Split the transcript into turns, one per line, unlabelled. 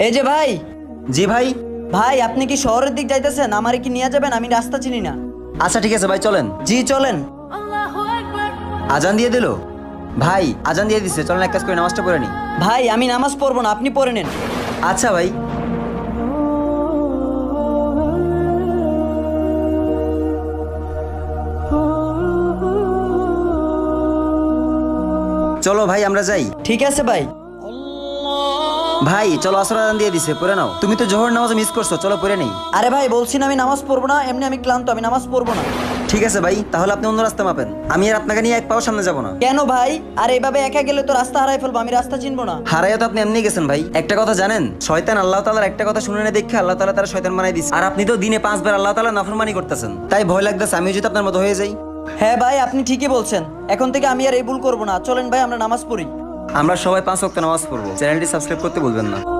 এই যে ভাই।
জি ভাই।
ভাই আপনি কি শহরের দিক যাইতেছেন? আমারে কি নিয়ে যাবেন? আমি রাস্তা চিনি না।
আচ্ছা ঠিক আছে ভাই, চলেন।
জি চলেন।
আজান দিয়ে দিল। ভাই আজান দিয়ে দিছে, চলেন এক কাজ করে নামাজটা পড়ে নি।
ভাই আমি নামাজ পড়বো না, আপনি পড়ে নেন।
আচ্ছা ভাই। চলো ভাই আমরা যাই।
ঠিক আছে ভাই।
ভাই চলো, আসর আজান দিয়ে দিছে, পড়ে নাও। তুমি তো জোহর নামাজ মিস করছো, চলো পড়ে নেই।
আরে ভাই বলছি না আমি নামাজ পড়বো না, এমনি আমি ক্লান্ত, আমি নামাজ পড়বো না।
ঠিক আছে ভাই, তাহলে আপনি অন্য রাস্তা মাপেন, আমি আর আপনাকে নিয়ে এক পাও সামনে যাবো না।
কেন ভাই? আর এইভাবে একা গেলে তো রাস্তা হারাই ফেলবো, আমি রাস্তা চিনবো না।
হারাইয়া তো আপনি এমনি গেছেন ভাই। একটা কথা জানেন, শয়তান আল্লাহ তাআলার একটা কথা শুনে না দেখে আল্লাহ তাআলা তার শয়তান বানাই দিচ্ছে। আর আপনি তো দিনে 5 বার আল্লাহ তাআলা নাফরমানি করতেছেন, তাই ভয় লাগতেছে আমি যদি আপনার মতো হয়ে যাই।
হ্যাঁ ভাই আপনি ঠিকই বলছেন, এখন থেকে আমি আর এই ভুল করবো না। চলেন ভাই আমরা নামাজ পড়ি।
আমরা সবাই 5 ওয়াক্ত নামাজ পড়বো। চ্যানেলটি সাবস্ক্রাইব করতে ভুলবেন না।